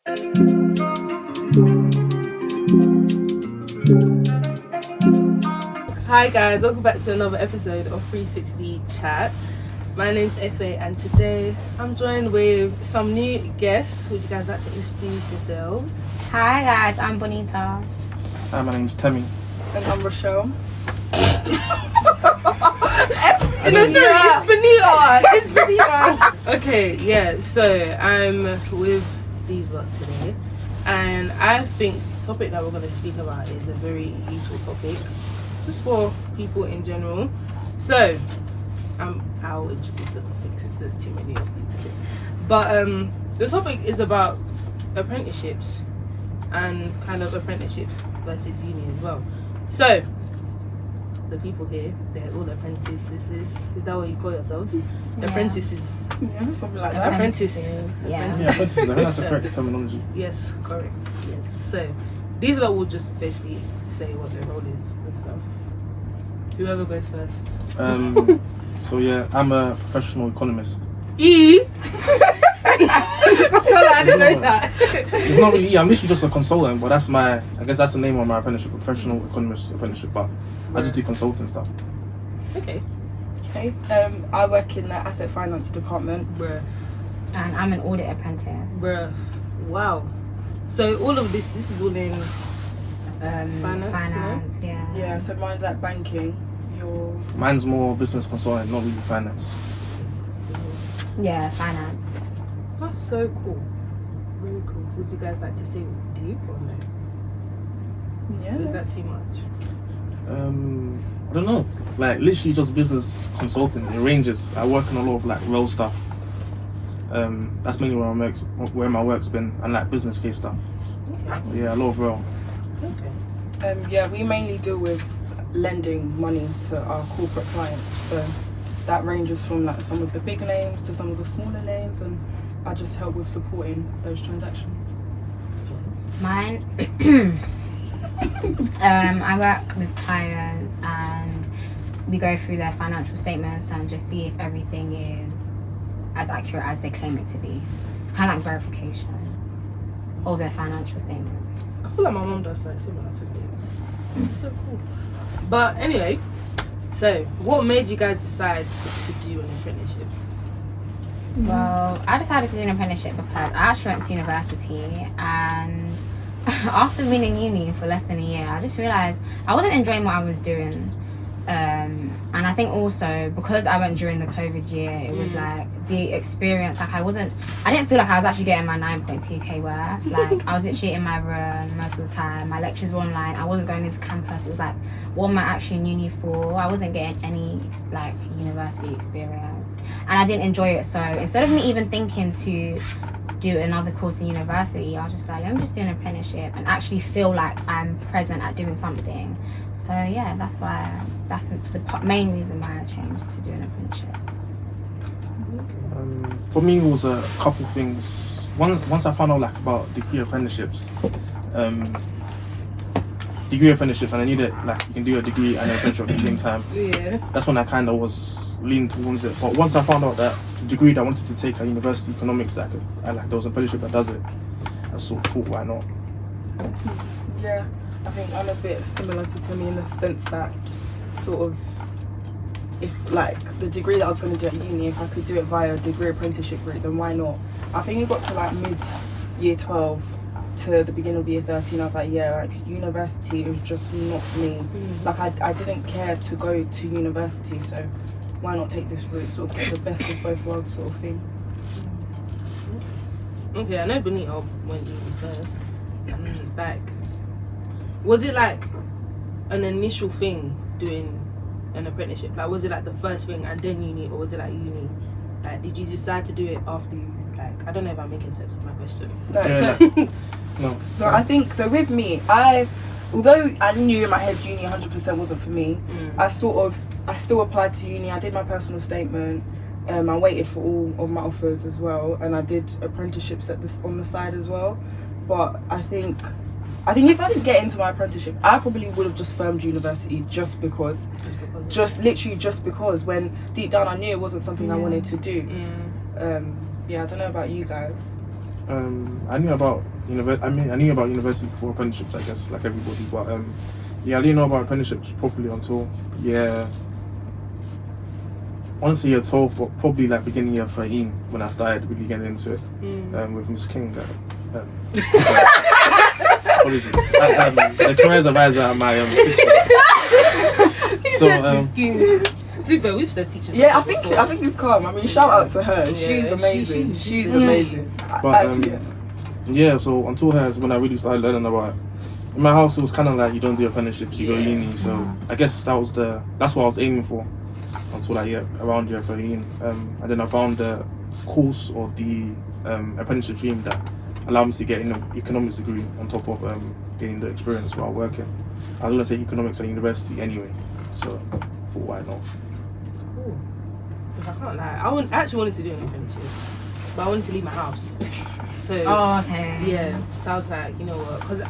Hi guys, welcome back to another episode of 360 Chat. My name's Efe and today I'm joined with some new guests. Would you guys like to introduce yourselves? Hi guys, I'm Bonita. Hi, my name's Temi. And I'm Rochelle. It's Benita. Okay, yeah, so I'm with these lot today and I think the topic that we're going to speak about is a very useful topic just for people in general. So I'll introduce the topic since there's too many of these topics. But the topic is about apprenticeships and kind of apprenticeships versus uni as well. So the people here, they're all apprentices. Is that what you call yourselves? Yeah. Apprentices. Yeah, something like that. Apprentice. Yeah. Yeah, apprentices. I think that's the correct terminology. Yes, correct. Yes. So these lot will just basically say what their role is and stuff. Whoever goes first. So yeah, I'm a professional economist. I didn't know that. It's not really. I'm literally just a consultant, but I guess that's the name of my apprenticeship, professional economist apprenticeship. But I just do consulting stuff. Okay. Okay. I work in the asset finance department. Bruh. And I'm an audit apprentice. Bruh. Wow. So all of this is all in Finance, yeah. Yeah, so mine's like banking. Mine's more business consultant, not really finance. Yeah, finance. That's so cool. Really cool. Would you guys like to say deep or no? Yeah. Is that too much? I don't know. Like literally just business consulting. It ranges. I work on a lot of like role stuff. That's mainly where my work's been, and like business case stuff. Okay. Yeah, a lot of role. Okay. Yeah, we mainly deal with lending money to our corporate clients. So that ranges from like some of the big names to some of the smaller names, and I just help with supporting those transactions. Mine, I work with clients and we go through their financial statements and just see if everything is as accurate as they claim it to be. It's kind of like verification of their financial statements. I feel like my mom does something similar to me. It's so cool. But anyway, so what made you guys decide to do an apprenticeship? Well, I decided to do an apprenticeship because I actually went to university, and after being in uni for less than a year, I just realised I wasn't enjoying what I was doing. And I think also because I went during the COVID year, it was like the experience, like I didn't feel like I was actually getting my 9.2k worth. Like I was literally in my room most of the time. My lectures were online. I wasn't going into campus. It was like, what am I actually in uni for? I wasn't getting any like university experience, and I didn't enjoy it. So instead of me even thinking to do another course in university, I was just like, let me just do an apprenticeship and actually feel like I'm present at doing something. So yeah, that's the main reason why I changed to do an apprenticeship. For me, it was a couple things. Once I found out like about degree apprenticeships, and I knew that like you can do a degree and an apprenticeship at the same time. Yeah. That's when I kind of was leaning towards it. But once I found out that the degree that I wanted to take at university economics, there was an apprenticeship that does it, I sort of thought, why not? Yeah, I think I'm a bit similar to Timmy in the sense that sort of if like the degree that I was going to do at uni, if I could do it via a degree apprenticeship route, then why not? I think it got to like mid year 12 to the beginning of year 13, I was like, yeah, like university is just not for me. Like I didn't care to go to university, so why not take this route, sort of get the best of both worlds sort of thing. Okay, I know Benito went uni first. And like, was it like an initial thing doing an apprenticeship? Like, was it like the first thing and then uni, or was it like uni? Like, did you decide to do it after you, like, I don't know if I'm making sense of my question. No, No. No, I think so. With me, although I knew in my head uni 100% wasn't for me, I still applied to uni. I did my personal statement. I waited for all of my offers as well, and I did apprenticeships on the side as well. But I think if I did get into my apprenticeship, I probably would have just firmed university just because when deep down I knew it wasn't something I wanted to do. Yeah, I don't know about you guys. I knew about I knew about university before apprenticeships, I guess, like everybody. But yeah, I didn't know about apprenticeships properly until honestly year 12, but probably like beginning year 13 when I started really getting into it with Miss King. Apologies. The careers advisor at my section. To be fair, we've said teachers. Yeah, I think it's calm. I mean, shout out to her. She's amazing. She's amazing. But yeah, so until her is when I really started learning about it. In my house, it was kind of like you don't do apprenticeships, you go uni. So I guess that's what I was aiming for until like around year 13. And then I found the course or the apprenticeship stream that allowed me to get an economics degree on top of getting the experience while working. I was going to say economics at university anyway, so I thought why not. It's cool. Because I can't lie, I actually wanted to do an apprenticeship, but I wanted to leave my house. So yeah, so I was like, you know what, because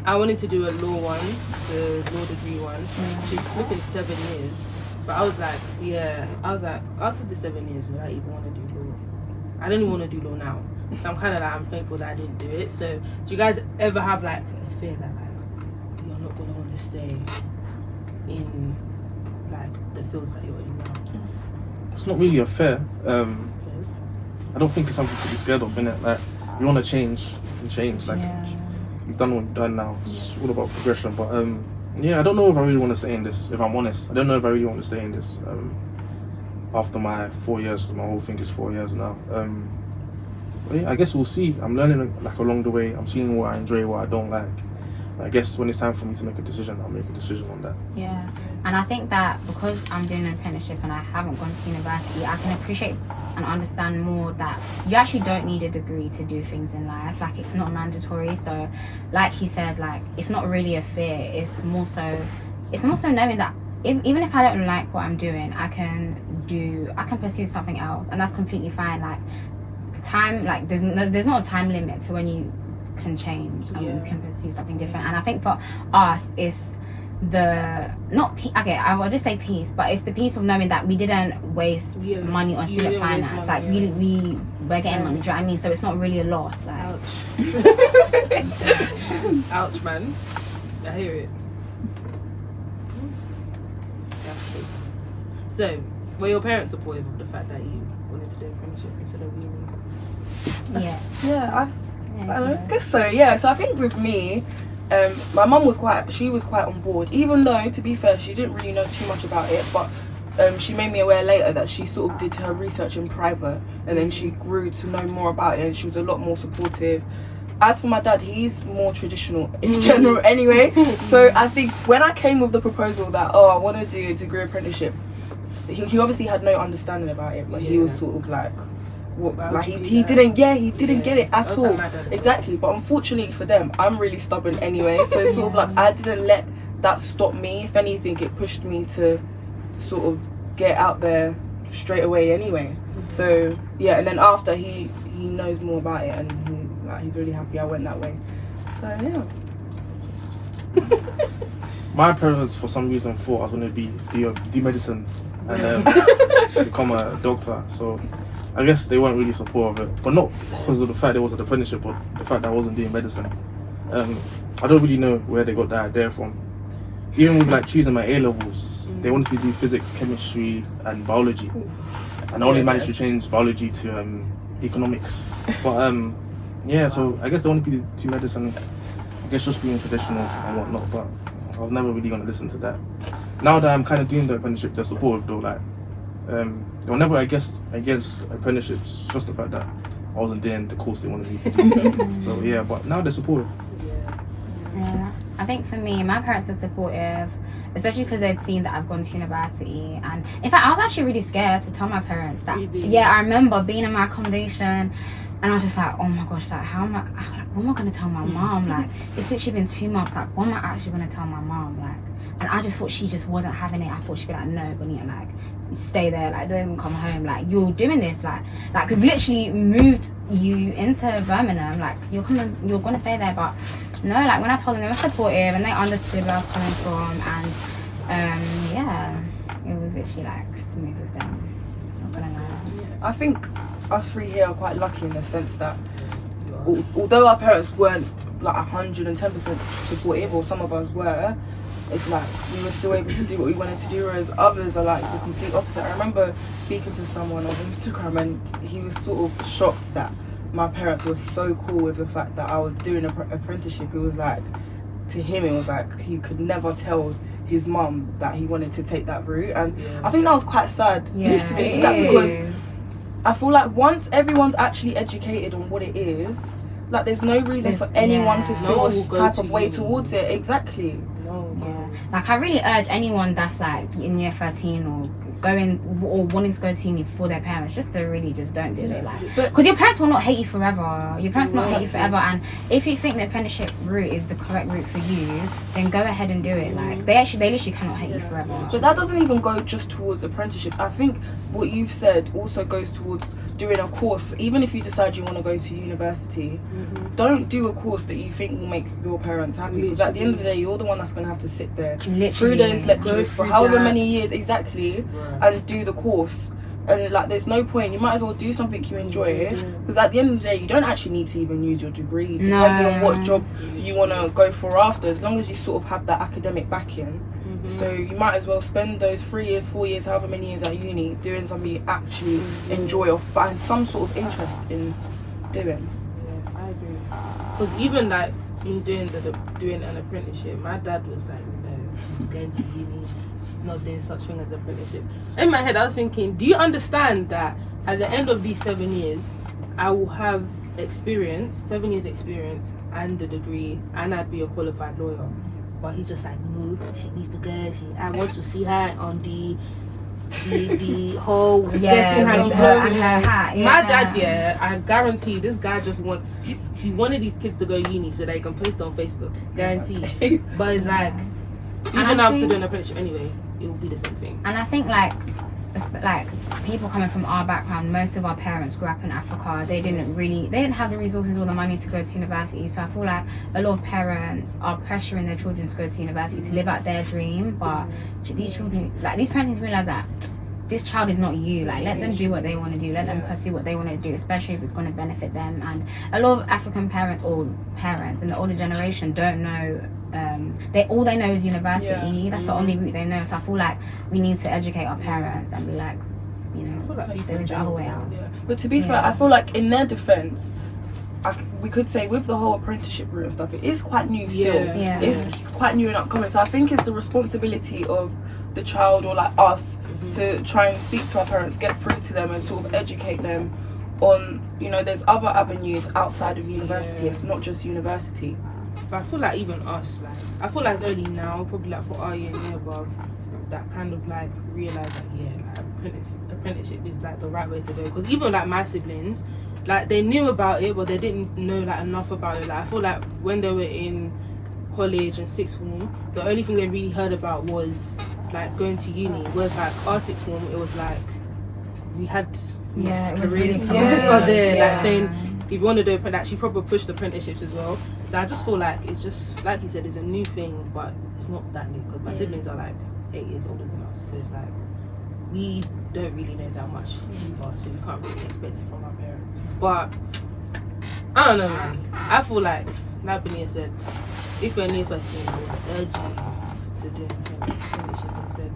I wanted to do a law one, the law degree one, which is flipping 7 years. But I was like, after the 7 years, would I even want to do law? I don't even want to do law now. So I'm kind of like, I'm thankful that I didn't do it. So do you guys ever have like a fear that like you're not going to want to stay in like the fields that you're in now? It's not really a fear. I don't think it's something to be scared of, innit? Like, you want to change, and change. Like, you've done what you've done now. It's all about progression. But yeah, I don't know if I really want to stay in this, if I'm honest. I don't know if I really want to stay in this after my 4 years, because my whole thing is 4 years now. But yeah, I guess we'll see. I'm learning like along the way. I'm seeing what I enjoy, what I don't like. I guess when it's time for me to make a decision, I'll make a decision on that. Yeah, and I think that because I'm doing an apprenticeship and I haven't gone to university, I can appreciate and understand more that you actually don't need a degree to do things in life. Like, it's not mandatory. So like he said, like, it's not really a fear. It's more so knowing that even if I don't like what I'm doing, I can pursue something else, and that's completely fine. Like, time, like, there's not a time limit to when you can change and you can pursue something different. And I think for us, it's I will just say peace, but it's the peace of knowing that we didn't waste money on student finance. Like, we're getting money, do you know what I mean? So it's not really a loss. Like, ouch, man. I hear it. That's true. So, were your parents supportive of the fact that you wanted to do apprenticeship instead of uni? I guess so. Yeah, so I think with me, my mum was quite on board, even though, to be fair, she didn't really know too much about it, but she made me aware later that she sort of did her research in private, and then she grew to know more about it, and she was a lot more supportive. As for my dad, he's more traditional in general anyway. So I think when I came with the proposal that, I want to do a degree apprenticeship, he obviously had no understanding about it, but he was sort of like, he didn't get it at all. Exactly. But unfortunately for them, I'm really stubborn anyway, so it's sort of like I didn't let that stop me. If anything, it pushed me to sort of get out there straight away anyway. So yeah, and then after he knows more about it, and he's really happy I went that way. So yeah. My parents, for some reason, thought I was going to do medicine and become a doctor. So I guess they weren't really supportive of it, but not because of the fact there was an apprenticeship, but the fact that I wasn't doing medicine. I don't really know where they got that idea from. Even with like choosing my A-levels, they wanted to do physics, chemistry and biology, and I only managed to change biology to economics. But yeah, so I guess they wanted me to do medicine, I guess just being traditional and whatnot, but I was never really going to listen to that. Now that I'm kind of doing the apprenticeship, they're supportive though. Like, they were never against apprenticeships, just the fact that I wasn't doing the course they wanted me to do. So yeah, but now they're supportive. Yeah, I think for me, my parents were supportive, especially because they'd seen that I've gone to university. And in fact, I was actually really scared to tell my parents that. I remember being in my accommodation and I was just like, oh my gosh, like, what am I going to tell my mom? Like, it's literally been 2 months, like, what am I actually going to tell my mom? Like, and I just thought she just wasn't having it. I thought she'd be like, no, Bonita, like, stay there, like, don't even come home, like, you're doing this, like we've literally moved you into Birmingham, like, you're gonna stay there. But no, like, when I told them, they were supportive and they understood where I was coming from, and it was literally like smooth with them. Not gonna lie. I think us three here are quite lucky in the sense that although our parents weren't like 110% supportive, or some of us were, it's like we were still able to do what we wanted to do, whereas others are like the complete opposite. I remember speaking to someone on Instagram and he was sort of shocked that my parents were so cool with the fact that I was doing an apprenticeship. It was like, to him, it was like he could never tell his mum that he wanted to take that route. And I think that was quite sad listening to that, because I feel like once everyone's actually educated on what it is, like there's no reason for anyone to feel a type of way towards it. Exactly. Like I really urge anyone that's like in year 13 or going or wanting to go to uni for their parents, just to really just don't do it, like, because your parents will not hate you forever. Your parents will not hate you forever, and if you think the apprenticeship route is the correct route for you, then go ahead and do it. Like they literally cannot hate you forever. But that doesn't even go just towards apprenticeships. I think what you've said also goes towards doing a course. Even if you decide you want to go to university, don't do a course that you think will make your parents happy, because at the end of the day, you're the one that's going to have to sit there through those lectures for however many years and do the course. And like there's no point. You might as well do something you enjoy, because at the end of the day, you don't actually need to even use your degree, depending on what job you want to go for after, as long as you sort of have that academic backing. So you might as well spend those 3 years, 4 years, however many years at uni doing something you actually enjoy or find some sort of interest in doing. Yeah, I agree. Because even like me doing an apprenticeship, my dad was like, no, she's going to uni, she's not doing such thing as an apprenticeship. In my head, I was thinking, do you understand that at the end of these 7 years, I will have 7 years experience and the degree, and I'd be a qualified lawyer? But he's just like, no, she needs to go. I want to see her on the whole getting her diploma. My dad, I guarantee this guy just wants. He wanted these kids to go uni so they can post on Facebook. Guarantee. But it's like, even though I'm still doing an apprenticeship anyway, it will be the same thing. And I think like people coming from our background, most of our parents grew up in Africa. They didn't have the resources or the money to go to university. So I feel like a lot of parents are pressuring their children to go to university to live out their dream. But these children, like these parents, need to realize that this child is not you. Like let them do what they want to do. Let them pursue what they want to do, especially if it's going to benefit them. And a lot of African parents or parents in the older generation don't know. All they know is university. That's the only route they know. So I feel like we need to educate our parents and be like, you know, there is the other way out. But to be fair, I feel like in their defense, we could say with the whole apprenticeship route and stuff, it is quite new still. It's quite new and upcoming. So I think it's the responsibility of the child, or like us, to try and speak to our parents, get through to them and sort of educate them on, you know, there's other avenues outside of university. It's not just university. So I feel like even us, like I feel like only now, probably like for our year and year above, that kind of like realise that like apprenticeship is like the right way to go. Because even like my siblings, like they knew about it, but they didn't know like enough about it. Like I feel like when they were in college and sixth form, the only thing they really heard about was like going to uni. Whereas like our sixth form, it was like we had careers officer there, like saying, if you want to do it, like she probably pushed the apprenticeships as well. So I just feel like it's just, like you said, it's a new thing, but it's not that new, because my siblings are like 8 years older than us. So it's like, we don't really know that much either, so we can't really expect it from our parents. But, I don't know, man. I feel like Benin said, if you're near 13, I would urge you to do apprenticeship instead.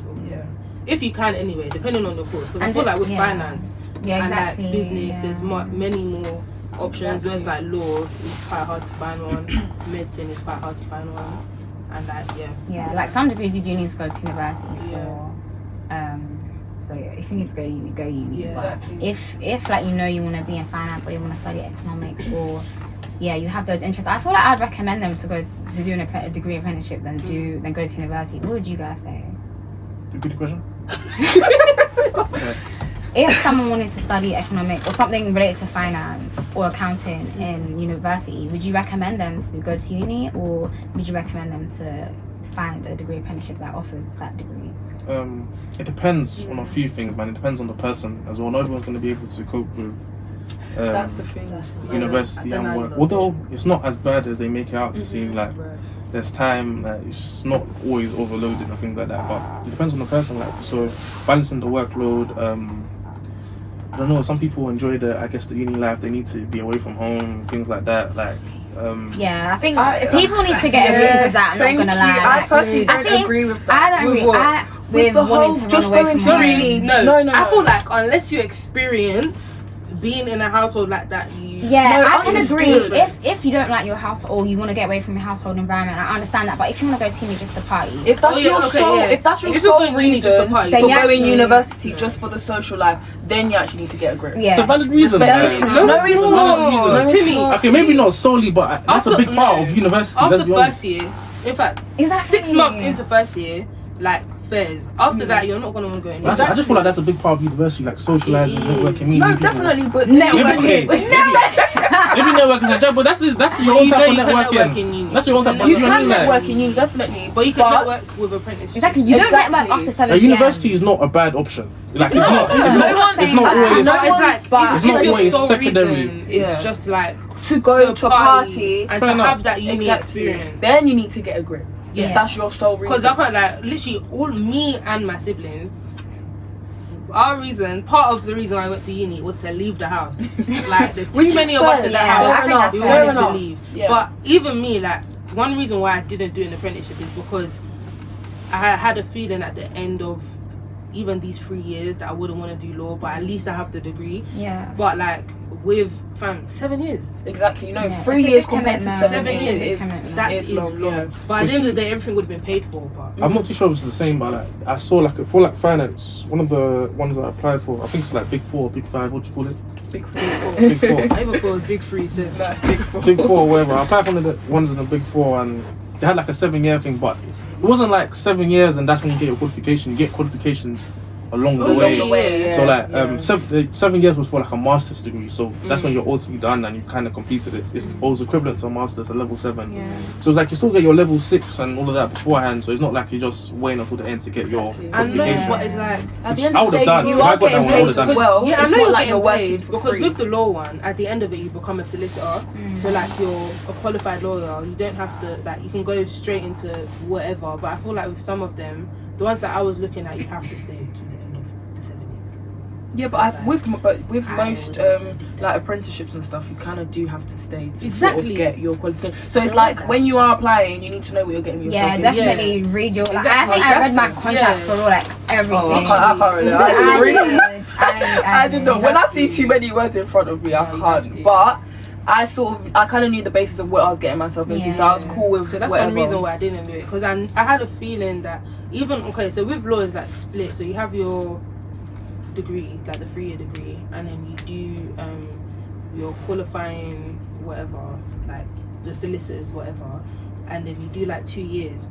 If you can anyway, depending on the course. Because I feel like with finance and like business, there's many more options. Whereas like law is quite hard to find one, medicine is quite hard to find one, and like like some degrees you do need to go to university for. So if you need to go uni, go uni. If like you know you want to be in finance or you want to study economics or you have those interests, I feel like I'd recommend them to go to do a degree apprenticeship than go to university. What would you guys say? Repeat the question. If someone wanted to study economics or something related to finance or accounting in university, would you recommend them to go to uni, or would you recommend them to find a degree apprenticeship that offers that degree? It depends on a few things, man. It depends on the person as well. Not everyone's going to be able to cope with that's the thing. University and work. Although it's not as bad as they make it out to seem. Like there's time. It's not always overloaded and things like that. But it depends on the person. Like so, balancing the workload. I don't know. Some people enjoy the uni life. They need to be away from home, things like that. Like, yeah, I think people need to get a bit of that. I'm not gonna lie. I personally don't agree with that. I don't agree. With the whole just going to read. No. I feel like unless you experience being in a household like that, I can agree. If you don't like your household, or you want to get away from your household environment, I understand that. But if you want to go to uni just to party, if that's your sole reason for going university just for the social life, then you actually need to get a grip. Yeah. It's a valid reason. No, it's not. Timmy. Okay, maybe not solely, but that's a big part of university. After first year, in fact, 6 months into first year, like fairs. After that, you're not gonna want to go anywhere. I just feel like that's a big part of university, like socializing, networking. No, definitely, but networking. Maybe networking is a job, but that's your own type of networking. That's your own type of networking. You can network in uni, definitely, but you can network with apprenticeship. Exactly, you don't network after 7 PM. University is not a bad option. Like it's not always secondary. It's just like to go to a party and to have that uni experience. Then you need to get a grip. Yeah, that's your sole reason. Because I can't, like, literally all me and my siblings, part of the reason I went to uni was to leave the house. Like, there's too many of us in the house. We wanted to leave. Yeah. But even me, like, one reason why I didn't do an apprenticeship is because I had a feeling at the end of even these 3 years that I wouldn't want to do law, but at least I have the degree. Yeah. But like with 7 years. Exactly. 3 years compared to 7 years is long. Yeah. But at the end of the day, everything would have been paid for. But I'm not too sure if it's the same, but like I saw for finance, one of the ones that I applied for, I think it's like Big 4, Big 5, what do you call it? Big 4. Big 4. I even thought it was Big 3, so that's Big 4. Big 4, whatever. I applied for one of the ones in the Big 4 and they had like a 7-year thing, but it wasn't like 7 years and that's when you get your qualification. You get qualifications along the way. So like 7 years was for like a master's degree, so that's when you're ultimately done and you've kind of completed it. It's always equivalent to a master's, a level 7. So it's like you still get your level 6 and all of that beforehand, so it's not like you're just waiting until the end to get your qualification. I know, but it's like at the end of the day, you are getting paid as well. Yeah, I know you're working for free. Because with the law one, at the end of it you become a solicitor, so like you're a qualified lawyer, you don't have to, like, you can go straight into whatever. But I feel like with some of them, the ones that I was looking at, you have to stay to the end of the 7 years. Yeah, but with most like apprenticeships and stuff, you kind of do have to stay to sort of get your qualification. So it's like when you are applying, you need to know what you're getting yourself into. Definitely read your. Like, I think I read my contract for all, like everything. I can't really. I didn't know. When I see too many words in front of me, I can't. But I kind of knew the basis of what I was getting myself into, so I was cool with. So that's one reason why I didn't do it, because I had a feeling that so with law is like split. So you have your degree, like the 3-year degree, and then you do your qualifying whatever, like the solicitors whatever, and then you do like 2 years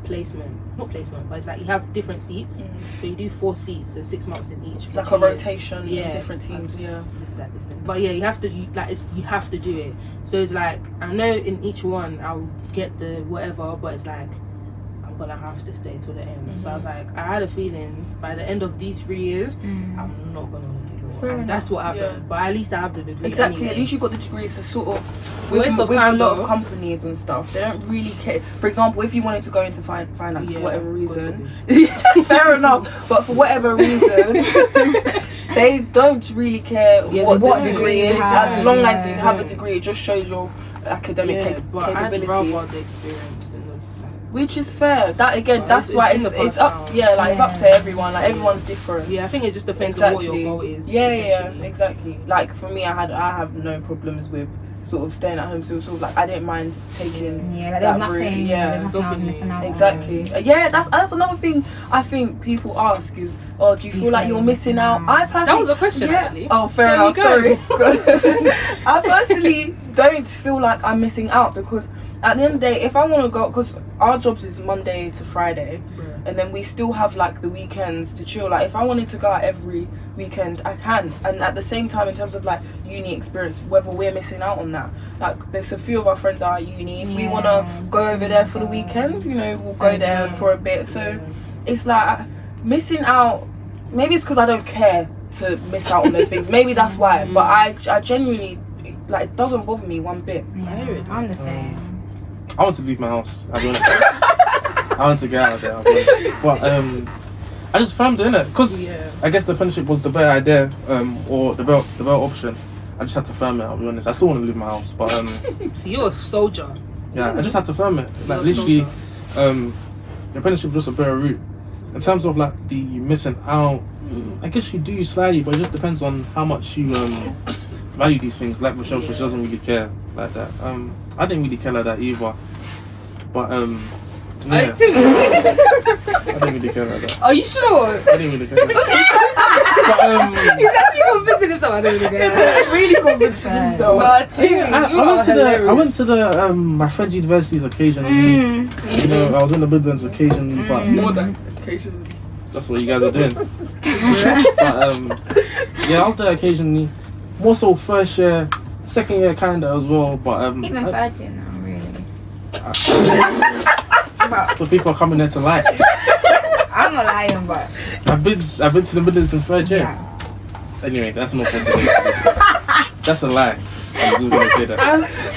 not placement, but it's like you have different seats. So you do 4 seats, so 6 months in each, like a rotation in different teams. But yeah, you have to do it. So it's like, I know in each one I'll get the whatever, but it's like I'm gonna have to stay till the end. So I was like, I had a feeling by the end of these 3 years I'm not gonna do law. That's what happened. But at least I have the degree. Exactly. Anyway. At least you got the degree. So sort of with a lot of companies and stuff, they don't really care. For example, if you wanted to go into finance for whatever reason, fair enough. But for whatever reason, they don't really care what degree is. As long as you have a degree, it just shows your academic capability. I'd rather the experience than which is fair. That again, that's why it's up. It's up to everyone. Like everyone's different. Yeah, I think it just depends on what your goal is. Yeah, exactly. Like for me, I have no problems with sort of staying at home. So sort of like I didn't mind taking. Like there was nothing. Yeah, nothing I was missing out. Exactly. Yeah, that's another thing I think people ask is, oh, do you feel like you're missing out? I personally. That was a question actually. Oh, fair enough. Sorry. I personally don't feel like I'm missing out, because at the end of the day, if I want to go, because our jobs is Monday to Friday, and then we still have like the weekends to chill. Like if I wanted to go out every weekend, I can. And at the same time, in terms of like uni experience, whether we're missing out on that, like there's a few of our friends that are at uni. If we want to go over there for the weekend, we'll go there for a bit. So it's like missing out. Maybe it's because I don't care to miss out on those things. Maybe that's why. But I genuinely, like, it doesn't bother me one bit. I'm the same. I want to leave my house. I want to get out of there. But I just firmed it, innit? Because Yeah. I guess the apprenticeship was the better idea, or the better option. I just had to firm it, I'll be honest. I still want to leave my house, but So you're a soldier. yeah, I just had to firm it. Like, You're a literally, soldier. the apprenticeship was just a better route. In terms of like the missing out, I guess you do slightly, but it just depends on how much you value these things. Like Michelle, she doesn't really care like that. I didn't really care like that either. But I yeah, think. I didn't really care like that. Are you sure? I didn't really care like that. He's actually convincing himself. I don't really get Really convincing himself. But Timmy, I went to the my friend's university's occasionally. You know, I was in the Midlands occasionally, but More than occasionally. that's what you guys are doing. But yeah, I was there occasionally. More so first year, second year kinda as well. But Even virgin now, really. so people are coming there to lie. I'm not lying, but I've been to the Midlands in third year. yeah. Anyway, that's not sensitive. That's a lie. I'm just gonna say that.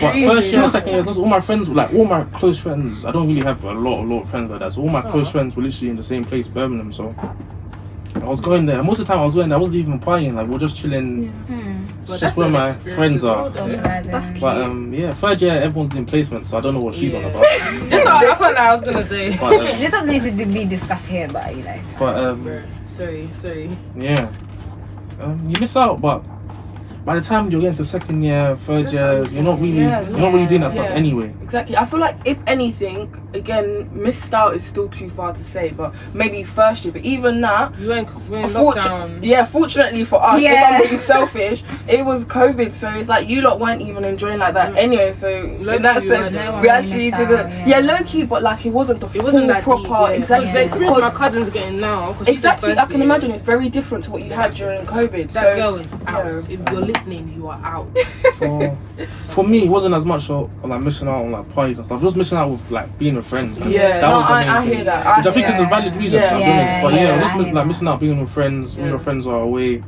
But first year, second year, because all my friends, like all my close friends, I don't really have a lot of friends like that. So all my close friends were literally in the same place, Birmingham. So I was going there. Most of the time I was going there, I wasn't even partying. Like, we're just chilling. It's just where my friends are. That's cute. But yeah, third year everyone's in placement, so I don't know what she's on about. That's what I felt like I was gonna say. But This doesn't need to be discussed here, but you know. Sorry. yeah, you miss out. But by the time you're getting to second year, third year, you're not really doing that stuff Yeah. anyway. Exactly. I feel like if anything, again, missed out is still too far to say, but maybe first year. But even that, You went in lockdown. fortunately for us, if I'm being selfish, it was COVID, so it's like you lot weren't even enjoying like that anyway. So in that you sense, weren't. we actually No one didn't. missed out, Yeah, low key, but like it wasn't the It wasn't that proper. deep, yeah. Exactly. The experience Because- my cousin's getting now. 'cause she's in Exactly, first I can year. imagine it's very different to what you had during COVID. That so girl is out. yeah. If you're listening, you are out. For me, it wasn't as much of like missing out on like parties and stuff. Just missing out with like being with friends. Like, Yeah, that no, was the main I thing. hear that. Which I think is a valid reason. Yeah. I'll be honest. But Yeah, just I hear like that. missing out being with friends when Yeah. your friends are away.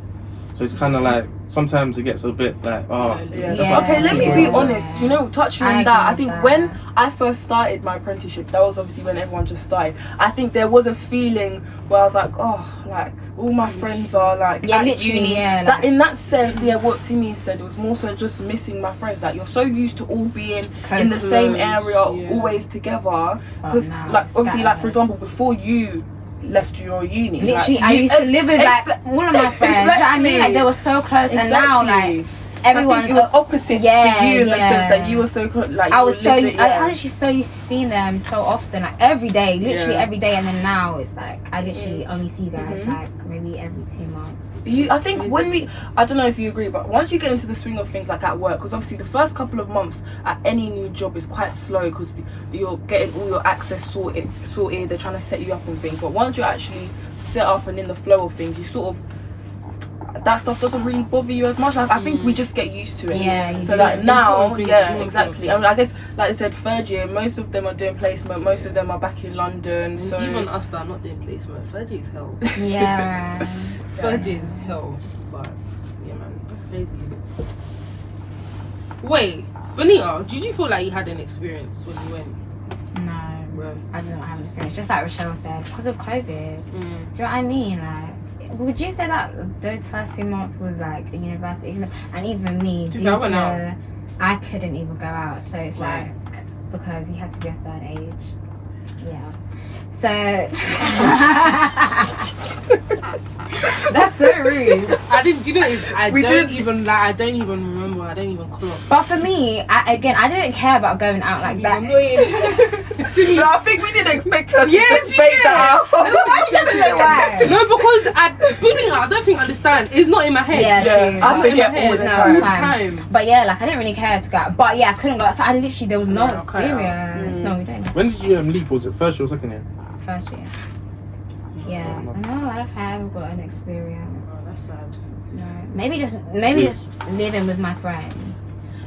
So it's kind of like sometimes it gets a bit like Yeah. Yeah. Okay, let me be Yeah. honest. You know, touching I on agree that, I with think that. when I first started my apprenticeship, that was obviously when everyone just started. I think there was a feeling where I was like, oh, like all my friends are like Yeah, at literally, uni. yeah, That like- in that sense, yeah, what Timmy said, it was more so just missing my friends. Like you're so used to all being in the same Close, area, yeah. always together. Because now like it's obviously, like for scattered. example, before you left your uni, Literally, like, I you- used to live with like all of my friends. Do you know what I mean? Like they were so close, and now like everyone's I think it was opposite Yeah, for you in the yeah. sense that you were so like I you was would so live it, I yeah. actually so used to seeing them so often, like every day, literally Yeah. every day, and then now it's like I literally only see you guys Mhm. like maybe every 2 months. I think when I don't know if you agree, but once you get into the swing of things like at work, because obviously the first couple of months at any new job is quite slow because you're getting all your access sorted, they're trying to set you up on things. But once you're actually set up and in the flow of things, you sort of that stuff doesn't really bother you as much. Like I think we just get used to it. Yeah, you So do. like now, Important yeah, things, exactly. I mean, I guess like I said, third year, most of them are doing placement. Most of them are back in London. So Even us that are not doing placement, third year is hell. Yeah. Third year is hell. But yeah, man, that's crazy. Wait, Benita, did you feel like you had an experience when you went? No, Bro. I didn't have an experience. Just like Rochelle said, because of COVID. Do you know what I mean? Like, would you say that those first 2 months was like a university experience? And even me, Dude, due I went to out. I couldn't even go out, so it's Why? like because you had to be a certain age. Yeah. So that's so rude. I didn't. Do you know? It's, I We don't did- even like. I don't even remember. I don't even clock. But for me, I didn't care about going out like that. No, I think we didn't expect her to Yes, just you make did. that out. Why? No, because I don't think I understand. It's not in my head. Yeah, Yeah, true. I It's forget not in my all the head. No, time. it's All the fine. time. But yeah, like I didn't really care to go out. But yeah, I couldn't go outside. I literally there was no Yeah, I'll cut it out. experience. No, we don't. When did you leave? Was it first year or second year? It's first year. Yeah, so no, I haven't got an experience. Oh, that's sad. No, maybe just living with my friends.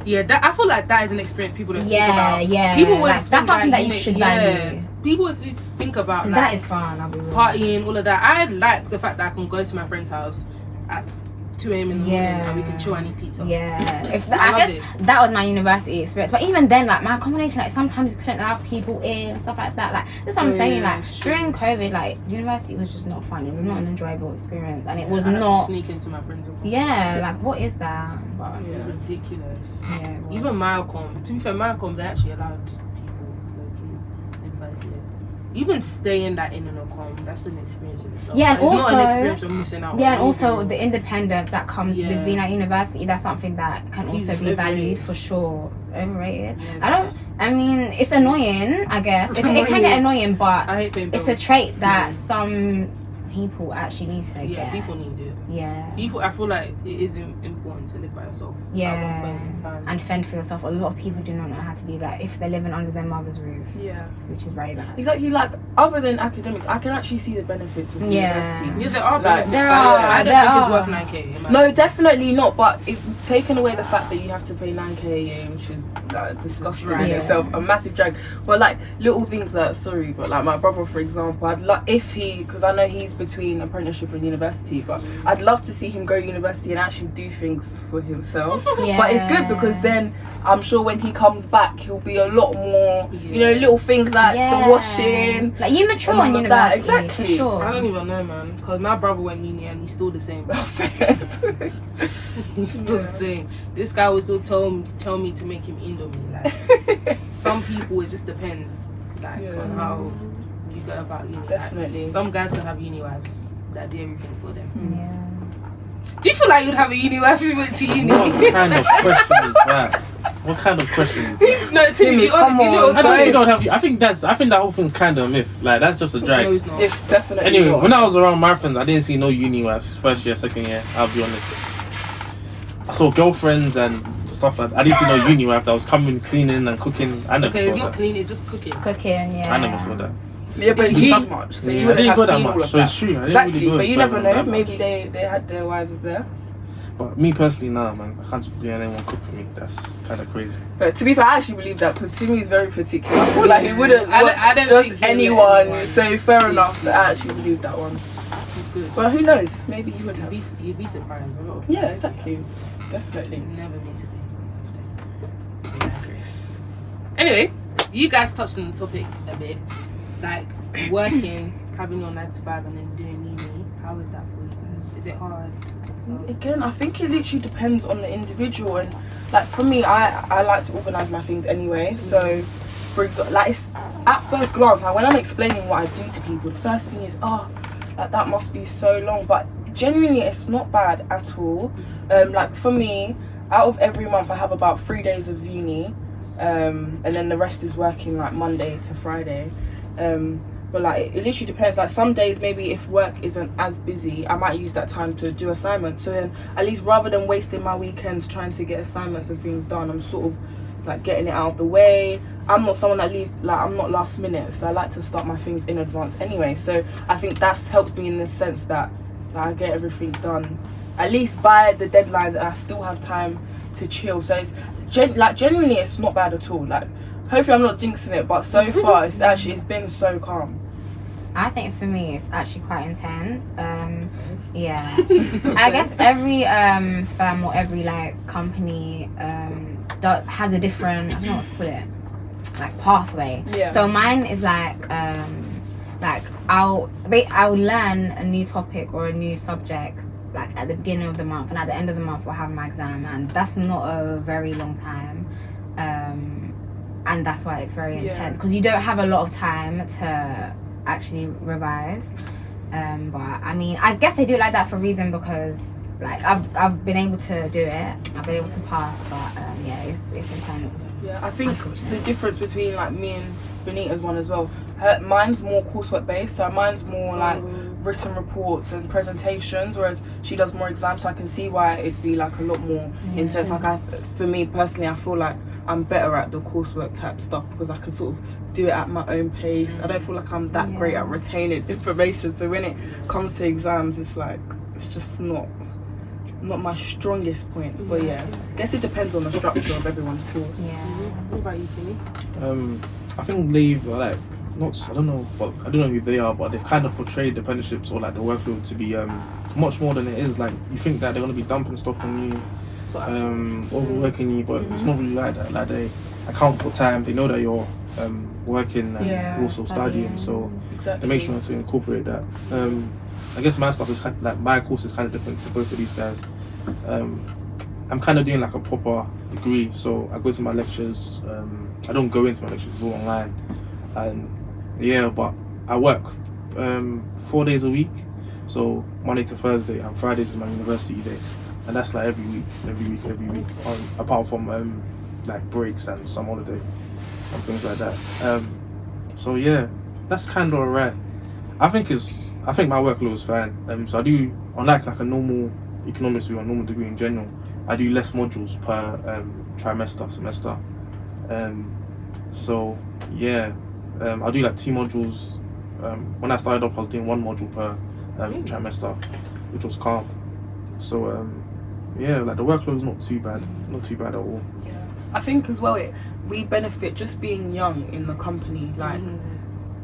Yeah, that I feel like that is an experience people don't think Yeah, about. yeah. People always Like, that's think something that you make- should yeah. value. People always think about Because like that is fun. I'll be real. partying, all of that. I like the fact that I can go to my friend's house at 2 a.m. in the morning and we could chill and eat pizza. Yeah, if I I guess loved that was my university experience. But even then, like my accommodation, like sometimes you couldn't have people in and stuff like that. Like that's what I'm saying. Like during COVID, like university was just not fun. It was not an enjoyable experience, and it was I had to not. sneak into my friends' apartments. Yeah, like what is that? But it was ridiculous. Yeah, it was. Even Maricom, to be fair, Maricom, they actually allowed people locally invited. Even staying that in an Ocom, that's an experience in itself. Yeah, and it's not an also- experience you're missing out on. Yeah, and also the independence that comes Yeah. with being at university, that's something that can He's also be valued overrated. for sure. Overrated. Yes. I mean, it's annoying, I guess. It can get annoying, but I hate paying bills. it's a trait that some people actually need to Yeah, get. people need it. Yeah. People, I feel like it is important to live by yourself. At one point in time. And fend for yourself. A lot of people do not know how to do that if they're living under their mother's roof, Yeah. which is very bad. Exactly. Like other than academics, I can actually see the benefits of Yeah. university. Yeah, there are Like, benefits. there but are, I don't there think it's are. worth 9K. in my No, opinion. definitely not. But taking away the fact that you have to pay 9K a year, which is disgusting in Right. itself, a massive drag. But like little things that, sorry, but like my brother, for example, I'd like if he, because I know he's between apprenticeship and university, but I'd love to see him go to university and actually do things for himself. Yeah. But it's good because then I'm sure when he comes back, he'll be a lot more, you know, little things like the washing. Like you mature and all in of that, university, exactly. for sure. I don't even know, man. Because my brother went uni and he's still the same. He's still the same. This guy will still tell me to make him Indomie. Like, some people, it just depends. Like, on how you go about uni. Definitely. Like, some guys can have uni wives that do everything for them. Yeah. Do you feel like you'd have a uni wife if you went to uni? What kind of question is that? What kind of question is that? No, Timmy, come honestly, on. little I don't think story. I would have. I think that whole thing's kind of a myth. Like that's just a drag. No, it's not. It's definitely Anyway, not. when I was around my friends, I didn't see no uni wives first year, second year. I'll be honest. I saw girlfriends and stuff like that. I didn't see no uni wife that was coming, cleaning and cooking. I never Okay, it's saw not that. clean, it's just cooking. Cooking, yeah. I never saw that. Yeah, but Did he you- much, so Yeah, you I wouldn't didn't have go that seen all much, of so that. it's true. I didn't Exactly, really go but you further never than know. that Maybe much. they had their wives there. But me personally, nah, man. I can't just be anyone cook for me. That's kind of crazy. But to be fair, I actually believe that because Timmy is very particular. I feel like he wouldn't I want don't just think he'll anyone. let anyone. So fair enough. That I actually believe that one. It's good. But who knows? Maybe he would have. You'd be surprised. A lot of Yeah, people exactly. Definitely. never meant to be. Yeah, Chris. Anyway, you guys touched on the topic a bit. Like working, having your 9 to 5 and then doing uni. How is that for you guys? Is it hard? Again, I think it literally depends on the individual, and like for me, I like to organize my things anyway. So, for example, like it's, at first glance, like when I'm explaining what I do to people, the first thing is, like that must be so long, but genuinely, it's not bad at all. Like for me, out of every month, I have about 3 days of uni, and then the rest is working like Monday to Friday. But like it literally depends. Like some days maybe if work isn't as busy, I might use that time to do assignments. So then at least rather than wasting my weekends trying to get assignments and things done, I'm sort of like getting it out of the way. I'm not someone that I'm not last minute, so I like to start my things in advance anyway. So I think that's helped me in the sense that I get everything done at least by the deadlines, and I still have time to chill. So it's genuinely it's not bad at all. Like hopefully I'm not jinxing it, but so far it's been so calm. I think for me it's actually quite intense. Yeah. I guess every firm or every like company has a different, I don't know what to call it, like pathway. Yeah. So mine is like I'll learn a new topic or a new subject like at the beginning of the month, and at the end of the month we'll have my exam, and that's not a very long time. And that's why it's very intense, because you don't have a lot of time to actually revise. But I mean, I guess I do it like that for a reason, because like I've been able to do it, I've been able to pass, but yeah, it's intense. Yeah, I think the difference between like me and Benita's one as well, mine's more coursework based, so mine's more like written reports and presentations, whereas she does more exams. So I can see why it'd be like a lot more intense. Like for me personally, I feel like I'm better at the coursework type stuff because I can sort of do it at my own pace. I don't feel like I'm that great at retaining information, so when it comes to exams, it's like it's just not my strongest point. But yeah, I guess it depends on the structure of everyone's course. Yeah. What about you, Timmy? I think leave like I don't know who they are, but they've kind of portrayed the apprenticeships or like the workload to be much more than it is. Like you think that they're gonna be dumping stuff on you, overworking you, but it's not really like that. Like they account for time. They know that you're working and also studying, so they make sure to incorporate that. I guess my stuff is kind of, like my course is kind of different to both of these guys. I'm kind of doing like a proper degree, so I go to my lectures. I don't go into my lectures; it's all online. And yeah, but I work 4 days a week, so Monday to Thursday, and Fridays is my university day, and that's like every week, apart from like breaks and some holiday and things like that. So yeah, that's kind of alright. I think my workload is fine. So I do, unlike like a normal economics or a normal degree in general, I do less modules per semester. So yeah. I do like 2 modules. When I started off, I was doing 1 module per trimester, which was calm. So yeah, like the workload is not too bad at all. Yeah, I think as well we benefit just being young in the company. Like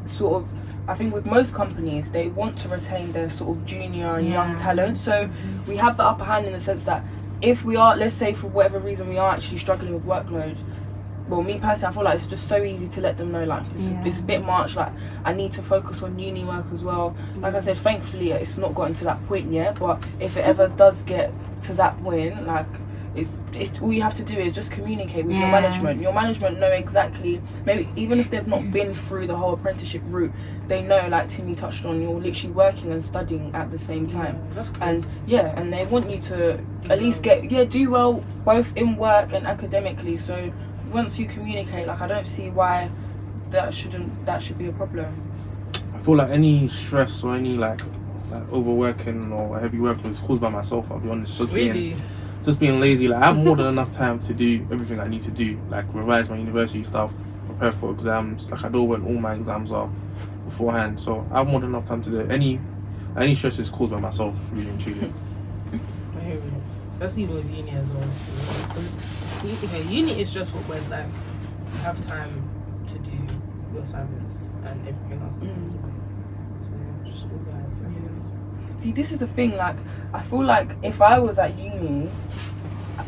sort of, I think with most companies they want to retain their sort of junior and young talent. So we have the upper hand in the sense that if we are, let's say for whatever reason we are actually struggling with workload. Well, me personally, I feel like it's just so easy to let them know, like, it's a bit much, like, I need to focus on uni work as well. Like I said, thankfully, it's not gotten to that point yet, but if it ever does get to that point, like, all you have to do is just communicate with your management. Your management know exactly, maybe even if they've not been through the whole apprenticeship route, they know, like Timmy touched on, you're literally working and studying at the same time. And and they want you to at least do well both in work and academically. So once you communicate, like I don't see why that should be a problem. I feel like any stress or any like overworking or heavy workload is caused by myself, I'll be honest. Just being lazy. Like I have more than enough time to do everything I need to do, like revise my university stuff, prepare for exams. Like I know when all my exams are beforehand, so I have more than enough time to do it. Any stress is caused by myself, really and truly. I hear you. That's even with uni as well. Okay, uni is stressful, but it's like you have time to do your assignments and everything else. So just organize, I guess. See, this is the thing. Like, I feel like if I was at uni,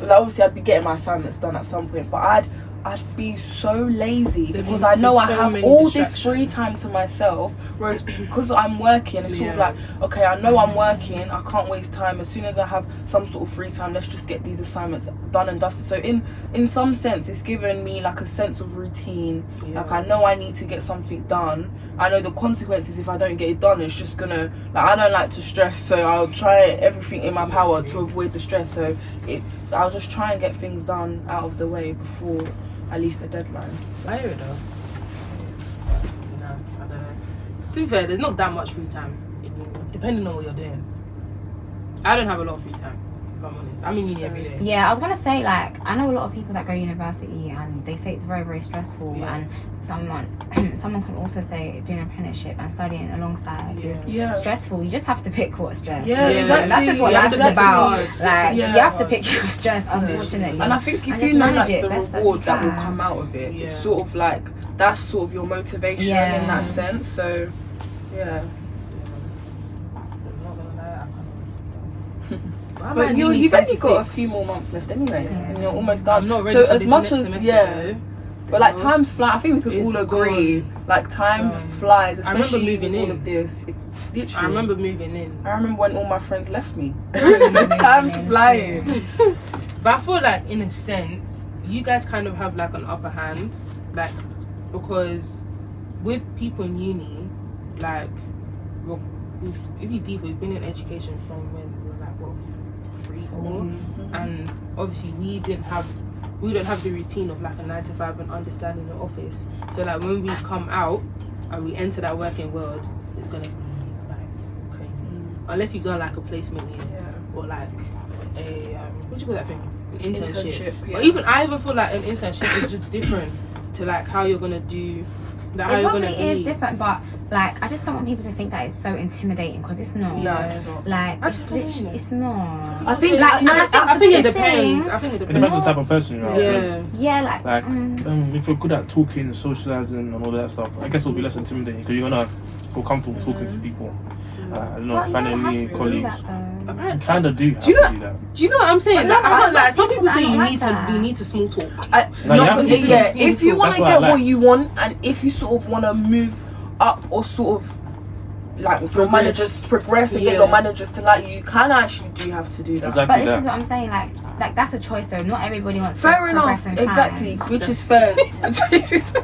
like obviously I'd be getting my assignments done at some point, but I'd be so lazy because I know I have all this free time to myself, whereas because I'm working, it's sort of like, okay, I know I'm working, I can't waste time. As soon as I have some sort of free time, let's just get these assignments done and dusted. So in some sense, it's given me like a sense of routine. Like I know I need to get something done. I know the consequences if I don't get it done. It's just gonna, like, I don't like to stress, so I'll try everything in my power to avoid the stress. So I'll just try and get things done out of the way before at least the deadline. I hear it though. No, I don't know. To be fair, there's not that much free time in uni, depending on what you're doing. I don't have a lot of free time, if I'm honest. I'm in uni every day. Yeah, I was gonna say, like, I know a lot of people that go to university and they say it's very, very stressful, and someone can also say doing an apprenticeship and studying alongside is stressful. You just have to pick what's stress. Yeah, exactly. That's just what life is about. Like, you have to pick your stress, unfortunately. And I think if you know like the reward that will come out of it, it's sort of like that's sort of your motivation in that sense. So but you've only got a few more months left anyway, and you're almost done. I'm not ready so for as this much next as semester, but like time's fly. I think we could all agree. Like time flies, especially with all of this. Literally, I remember moving in. I remember when all my friends left me. So time's flying. But I feel like in a sense, you guys kind of have like an upper hand, like because with people in uni, like if you deep, we've been in education from when we were like 3, 4, and obviously we don't have the routine of like a 9 to 5 and understanding the office. So like when we come out and we enter that working world, it's gonna be like crazy. Unless you've done like a placement year or like a what do you call that thing? An internship. Or even I even feel like an internship is just different to like how you're gonna do That how It you're gonna probably is be. different, but like I just don't want people to think that it's so intimidating because it's not. No, it's not. Like I it's just don't literally, know. it's not. I think Like, no, and I think it the depends. thing- I think it It depends. depends on the type of person you are. Yeah. Yeah, like. Like, if you're good at talking, socializing, and all that stuff, I guess it'll be less intimidating because you're gonna feel comfortable talking to people. I don't know, But you finding don't have new to do colleagues. that, though. You kind of do have Do you to know- do that. Do you know what I'm saying? But no, Like, but I I feel like like some people people say that you are need like to you that. need to small talk. No, you no, have but to. yeah, if you That's want to what I get what like. you want, and if you sort of want to move up or sort of like your Progress. managers progress and get Yeah. your managers to like you, can actually do have to do that. Exactly But this that. is what I'm saying. Like that's a choice, though. Not everybody wants Fair to enough, progress and exactly, climb. which is fair. Which is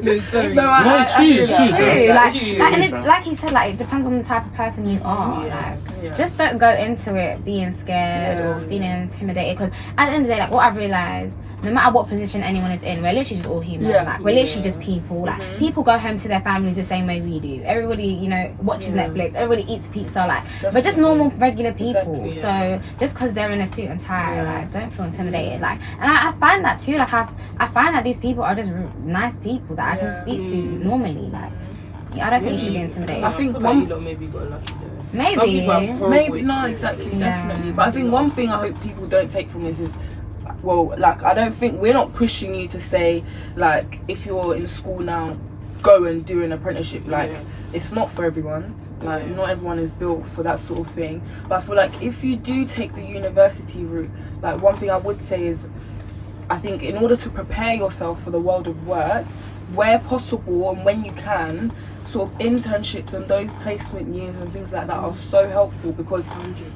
No, sorry. No, I No, choose, hear that. choose, True. yeah. Like, True. like, and it, like he said, like it depends on the type of person you are. Yeah. Like, Yeah. just don't go into it being scared Yeah. or feeling intimidated. Because at the end of the day, like what I've realized, no matter what position anyone is in, we're literally just all human. Yeah. Like we're literally Yeah. just people. Like Mhm. people go home to their families the same way we do. Everybody, you know, watches Yeah. Netflix. Everybody eats pizza. Like we're just Definitely. normal, regular people. Exactly, So just because they're in a suit and tie, Yeah. like don't feel intimidated. Like, and I find that too. Like I find that these people are just nice people that I can Yeah. speak to normally. Like I don't think you should be intimidated. I think feel one- like you lot maybe got lucky there. Some Maybe. people have horrible Maybe no, experiences. exactly, Yeah. definitely. But I think one thing I hope people don't take from this is, well, like I don't think we're not pushing you to say like if you're in school now, go and do an apprenticeship. Like Yeah. it's not for everyone. Like Yeah. not everyone is built for that sort of thing. But I feel like if you do take the university route, like one thing I would say is, I think in order to prepare yourself for the world of work, where possible and when you can, sort of internships and those placement years and things like that are so helpful because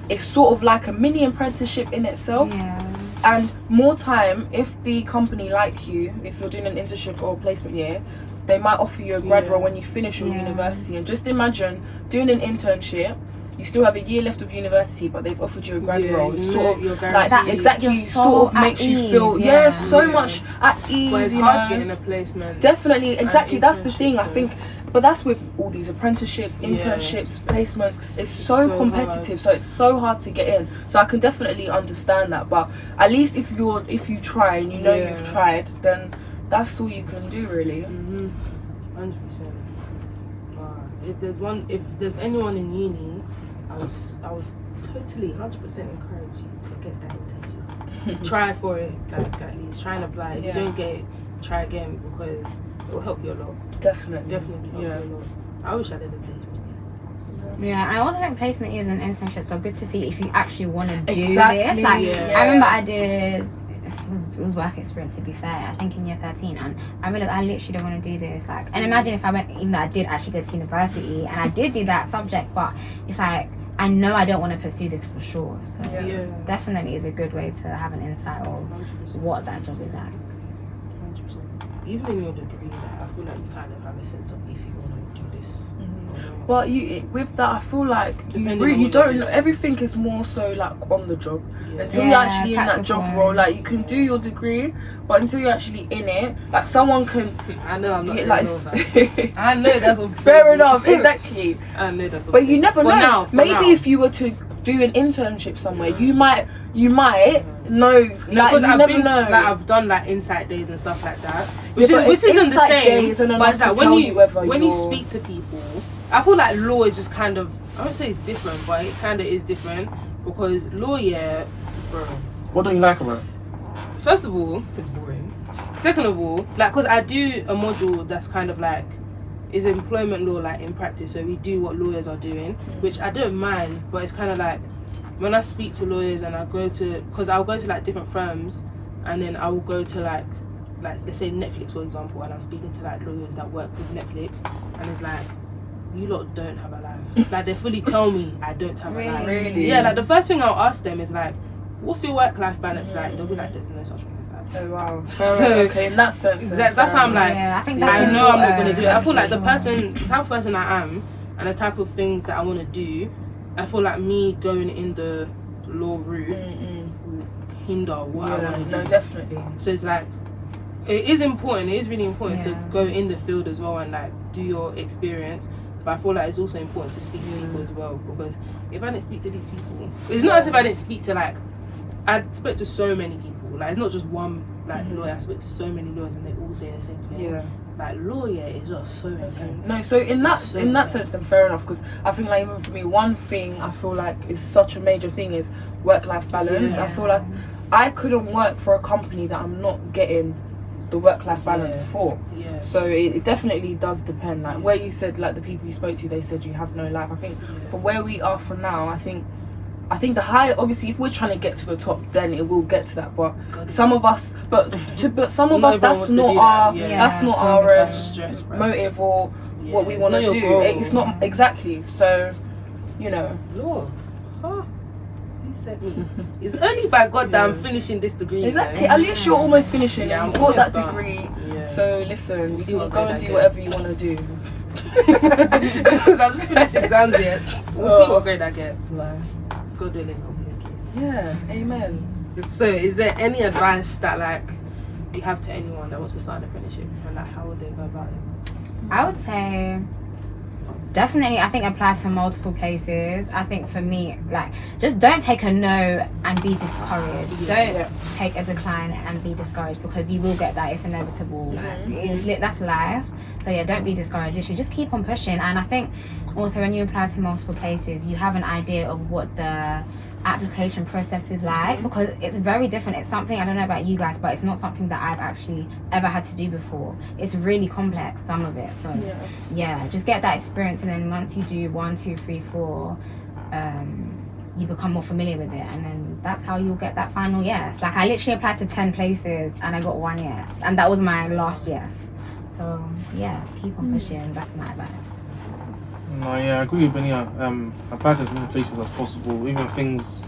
it's sort of like a mini apprenticeship in itself. Yeah. And more time, if the company like you, if you're doing an internship or a placement year, they might offer you a grad Yeah. role when you finish your Yeah. university. And just imagine doing an internship, you still have a year left of university, but they've offered you a grad Yeah, role. you It's know sort of you're like guaranteed. exactly You're sort so of makes at you ease, feel yeah. so Yeah. much at ease. But it's you hard know, getting a placement. definitely, exactly. and That's the thing. I internship, think, but that's with all these apprenticeships, Yeah. internships, placements. It's so So competitive, so it's so hard to get in. So I can definitely understand that. But at least if you try and you know Yeah. you've tried, then that's all you can do, really. 100%. If there's anyone in uni, I would totally 100% encourage you to get that internship. Try for it, like at least try and apply. If Yeah. you don't get it, try again because it will help you a lot. Definitely, Definitely help Yeah. you a lot. I wish I did a placement. Yeah, I also think placement years and internships are good to see if you actually want to do Exactly, this. Like, yeah. I remember I did. It was work experience, to be fair. I think in year 13, and I realized I literally don't want to do this. Like, and imagine if I went, even though I did actually go to university and I did do that subject, but it's like I know I don't want to pursue this for sure. So Yeah. definitely is a good way to have an insight of 100%. what that job is at. 100%. Even in your degree, like, I feel like you kind of have a sense of if you want to do this. But with that, I feel like Depending you on what don't. you do. Everything is more so like on the job. Yeah. Until you're Yeah, actually in that practical. job role, like you can do your degree, but until you're actually in it, like someone can I know I'm not hit gonna like. know that. I know that's what Fair enough, exactly. I know that's what But you never for know. Now, for Maybe now. if you were to do an internship somewhere, you might know. Like, Because you I've never been know. like I've done like insight days and stuff like that, Yeah, which but isn't the insight same. days and But enough it's like to tell you whether when you you're- speak to people, I feel like law is just kind of, I won't say it's different, but it kind of is different because law, yeah, bro. What don't you like about it? First of all, it's boring. Second of all, like, because I do a module that's kind of like is employment law, like in practice. So we do what lawyers are doing, which I don't mind, but it's kind of like when I speak to lawyers and I go to, because I'll go to like different firms, and then I will go to like let's say Netflix for example, and I'm speaking to like lawyers that work with Netflix, and it's like, you lot don't have a life. Like they fully tell me I don't have a life. Really? Yeah, like the first thing I'll ask them is like, what's your work-life balance like? They'll be like, there's no such thing as that. Oh wow. So- Okay, in that sense. Exactly. That's why I'm like, Yeah, I think that's I know I'm not gonna do it. I feel like the important. type of person I am, and the type of things that I want to do, I feel like me going in the law route will hinder what I Yeah, want to no, do. definitely. So it's like, it is important. It is really important to Yeah. go in the field as well and like do your experience. But I feel like it's also important to speak to people as well, because if I didn't speak to these people, it's not as if I didn't speak to like, I spoke to so many people. Like it's not just one like lawyer. I spoke to so many lawyers and they all say the same thing. Yeah. Like lawyer is just so intense. No, so in that So in that intense. sense, then fair enough. Because I think like even for me, one thing I feel like is such a major thing is work-life balance. Yeah. I feel like I couldn't work for a company that I'm not getting the work-life balance for. Yeah. So it definitely does depend. Like where you said like the people you spoke to, they said you have no life. I think for where we are for now, I think the higher, obviously if we're trying to get to the top, then it will get to that. But some of us, but some of Not us, everyone that's wants to not do our that. Yeah. that's not our That's stress, bro. motive or what we it's want to not do. your goal. It's not exactly. So, you know. Law. Huh? He said me. It's only by God that I'm finishing this degree. Exactly. though. At least you're almost finishing. Yeah, You've I'm got that almost done. degree. Yeah. So listen, you See can what go grade and I do get. whatever you want to do. Because I just finished exams yet. We'll see what grade I get. Like, God willing, I'll make it. Yeah. Amen. So, is there any advice that like you have to anyone that wants to start an apprenticeship, and like how would they go about it? I would say definitely, I think apply to multiple places. I think for me, like, just don't take a no and be discouraged. Don't take a decline and be discouraged, because you will get that. It's inevitable. Like, that's life. So yeah, don't be discouraged. You should just keep on pushing. And I think also when you apply to multiple places, you have an idea of what the application process is like, because it's very different. It's something, I don't know about you guys, but it's not something that I've actually ever had to do before. It's really complex, some of it. So yeah, just get that experience, and then once you do 1, 2, 3, 4, you become more familiar with it, and then that's how you'll get that final yes. Like I literally applied to 10 places and I got 1 yes, and that was my last yes. So yeah, keep on pushing. That's my advice. No, yeah, I agree with Benia. Apply to as many places as possible. Even things,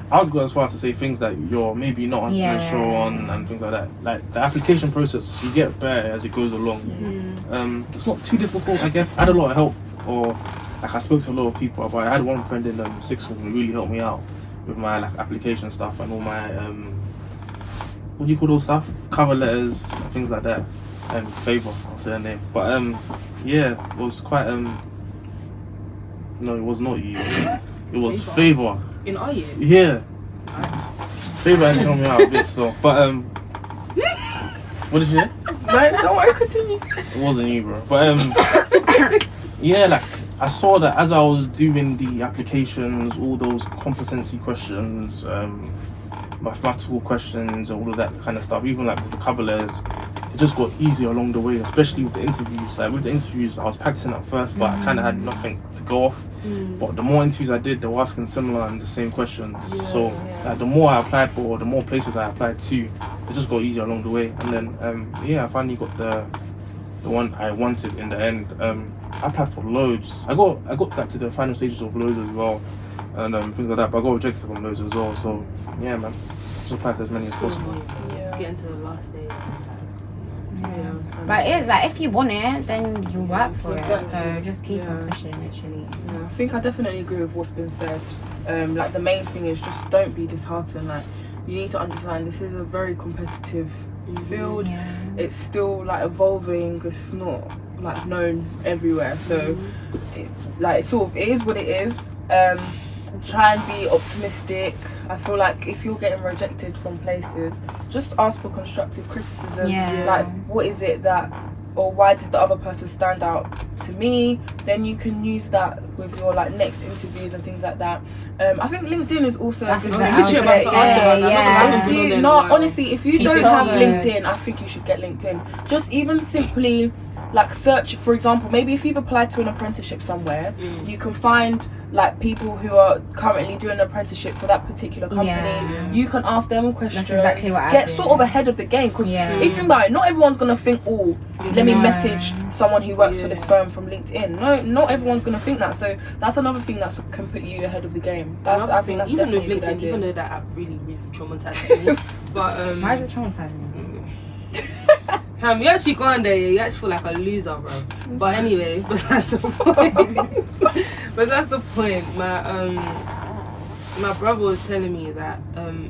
I would go as far as to say things that you're maybe not 100% sure on, and things like that. Like the application process, you get better as it goes along. It's not too difficult, I guess. I had a lot of help, or like I spoke to a lot of people about it. I had one friend in sixth form who really helped me out with my like application stuff and all my what do you call those stuff? Cover letters, things like that. And Favour, I'll say her name. But yeah, it was quite no, it was not you. It was Favour. In our year? Yeah. Favour actually helped me out a bit, so. But what did you say? No, don't worry, continue. It wasn't you, bro. But yeah, like I saw that as I was doing the applications, all those competency questions, mathematical questions, and all of that kind of stuff, even like with the cover letters, it just got easier along the way, especially with the interviews. Like with the interviews, I was practicing at first, but I kind of had nothing to go off. But the more interviews I did, they were asking similar and the same questions. So like, the more I applied for, or the more places I applied to, it just got easier along the way. And then yeah, I finally got the one I wanted in the end. I applied for loads. I got to the final stages of loads as well, and things like that. But I got rejected from loads as well. So yeah, man, just apply to as many as possible. Get into the last stage. But it is like, if you want it, then you work for it. Exactly. So just keep on pushing, literally. Yeah, I think I definitely agree with what's been said. Like the main thing is just don't be disheartened. Like you need to understand this is a very competitive field. It's still like evolving. It's not like known everywhere. So it is what it is. Try and be optimistic. I feel like if you're getting rejected from places, just ask for constructive criticism. Like what is it that, or why did the other person stand out to me? Then you can use that with your like next interviews and things like that. I think LinkedIn is also That's a good exactly thing. what I was about to ask about that. Honestly, if you don't have LinkedIn, I think you should get LinkedIn. Just even simply like search, for example, maybe if you've applied to an apprenticeship somewhere, you can find like people who are currently doing an apprenticeship for that particular company. You can ask them questions. That's exactly what I get did. sort of ahead of the game, because if you think about it, not everyone's gonna think, oh, let me message someone who works for this firm from LinkedIn. No, not everyone's gonna think that. So that's another thing that can put you ahead of the game. I think that's even definitely with a good LinkedIn, idea. even though that app really traumatized me. But Why is it traumatizing? you actually go on there, you actually feel like a loser, bro. But anyway, but that's the point. My brother was telling me that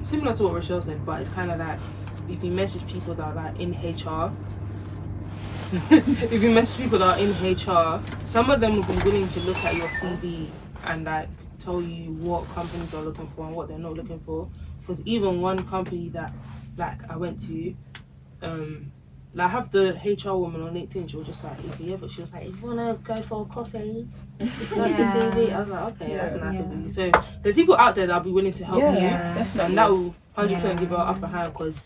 similar to what Rochelle said, but it's kind of like if you message people that are like in HR. If you message people that are in HR, some of them will be willing to look at your CV and like tell you what companies are looking for and what they're not looking for. Because even one company that like I went to, like I have the HR woman on LinkedIn. She was just like, she was like, if you wanna go for a coffee, it's nice to see me. I was like, okay, that's nice of you. So there's people out there that'll be willing to help you, definitely, and that will 100% give her an upper hand, because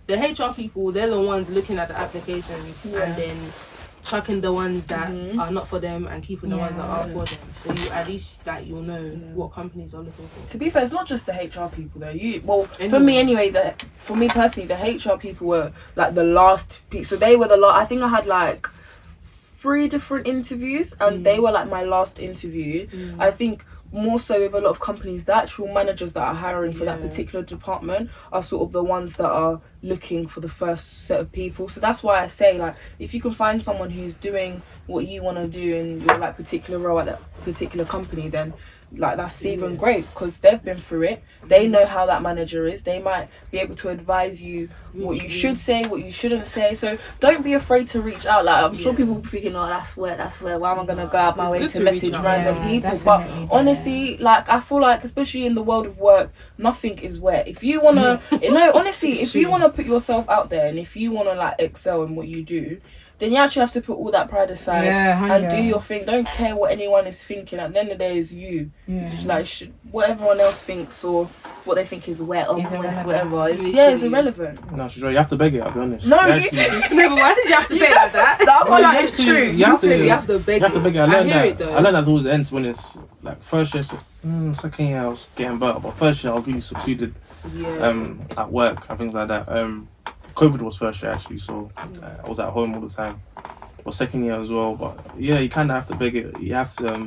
the HR people, they're the ones looking at the applications and then chucking the ones that are not for them and keeping the ones that are for them. So you at least like you'll know what companies are looking for. To be fair, it's not just the HR people though. For me anyway, for me personally, the HR people were like the last people. So they were the last. I think I had like 3 different interviews, and they were like my last interview. I think more so with a lot of companies, the actual managers that are hiring for that particular department are sort of the ones that are looking for the first set of people. So that's why I say, like, if you can find someone who's doing what you want to do in your like particular role at that particular company, then like that's even great, because they've been through it. They know how that manager is. They might be able to advise you what you should say, what you shouldn't say. So don't be afraid to reach out. Like, I'm sure people will be thinking, oh, that's where why am I gonna go out my way to message random people? But honestly, like, I feel like especially in the world of work, nothing is wet. If you wanna honestly, if you wanna put yourself out there, and if you wanna like excel in what you do, then you actually have to put all that pride aside and do your thing. Don't care what anyone is thinking. At the end of the day, it's you. Just like what everyone else thinks or what they think is wet or moist, whatever. It's irrelevant. No, she's right. You have to beg it, I'll be honest. No, you do. No, but why did you have to say it like that? I feel like it's true. You have to beg it. I learned that towards the end, when it's like first year, second year I was getting better, but first year I was really secluded at work and things like that. COVID was first year actually, so I was at home all the time. But second year as well. But yeah, you kind of have to beg it. You have to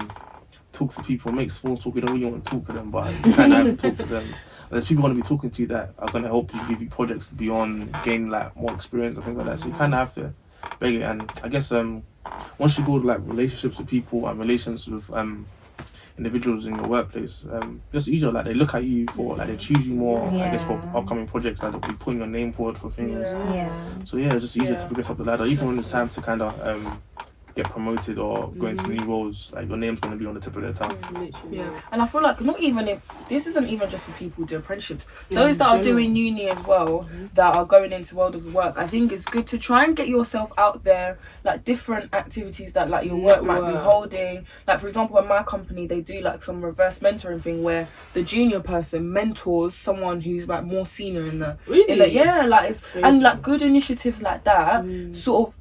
talk to people, make small talk. You don't really want to talk to them, but you kind of have to talk to them. There's people want to be talking to you that are going to help you, give you projects to be on, gain like more experience and things like that. So you kind of have to beg it. And I guess once you build like relationships with people and relations with individuals in your workplace, just easier. Like they look at you for, like they choose you more. I guess for upcoming projects, like they'll be putting your name forward for things. So yeah, it's just easier to progress up the ladder, even when it's time to kind of get promoted or go into new roles. Like your name's going to be on the tip of their tongue. And I feel like not even if this isn't even just for people who do apprenticeships, those that are doing uni as well, that are going into world of work, I think it's good to try and get yourself out there, like different activities that like your work might be holding. Like for example, in my company they do like some reverse mentoring thing where the junior person mentors someone who's like more senior in the and like good initiatives like that sort of.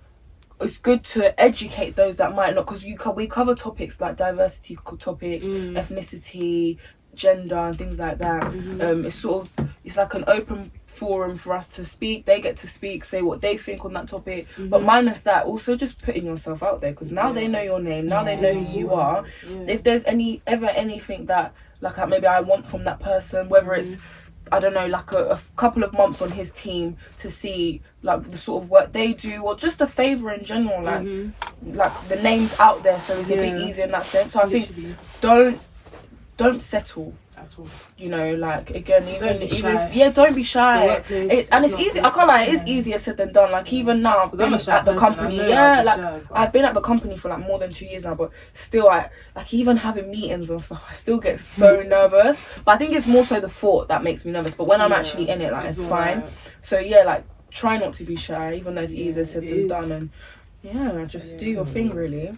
It's good to educate those that might not, because we cover topics like diversity topics, ethnicity, gender and things like that. It's like an open forum for us to speak. They get to speak, say what they think on that topic, but minus that, also just putting yourself out there, because now they know your name, now they know who you are. If there's anything that like maybe I want from that person, whether it's I don't know, like a couple of months on his team to see like the sort of work they do, or just a favour in general, like the name's out there, so it's a bit easier in that sense. So I think don't settle at all. You know, like again, don't be shy. And it's easy. I can't lie, it is easier said than done. Like even now, I've been at the company. I've been at the company for like more than 2 years now, but still, I like even having meetings and stuff, I still get so nervous. But I think it's more so the thought that makes me nervous. But when I'm actually in it, like it's fine. So yeah, like try not to be shy, even though it's easier said than done. And just do your thing, really.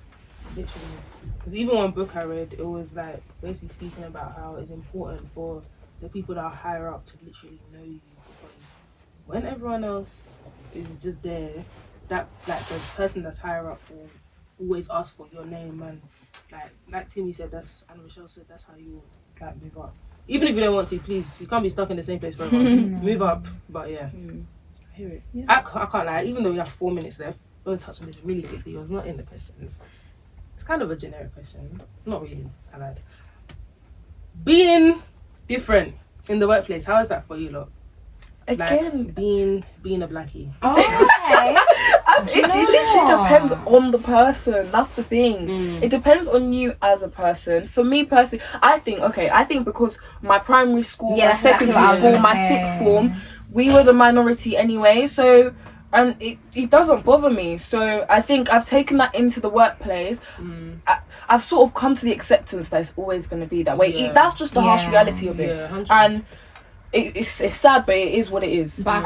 Literally. Because even one book I read, it was like basically speaking about how it's important for the people that are higher up to literally know you, because when everyone else is just there, that like the person that's higher up will always ask for your name, and like Timmy said, and Michelle said, that's how you like move up. Even if you don't want to, please, you can't be stuck in the same place forever. Move up. But yeah, I hear it. I can't lie. Even though we have 4 minutes left, I'm going to touch on this really quickly. It was not in the questions. It's kind of a generic question. Not really. I lied. Being different in the workplace, how is that for you lot? Again, like being a blackie. Okay. It literally depends on the person. That's the thing. It depends on you as a person. For me personally, I think because my primary school, my secondary school, my sixth form, we were the minority anyway. So, and it doesn't bother me. So I think I've taken that into the workplace. I've sort of come to the acceptance that it's always going to be that way. That's just the harsh reality of it. And it's sad, but it is what it is. But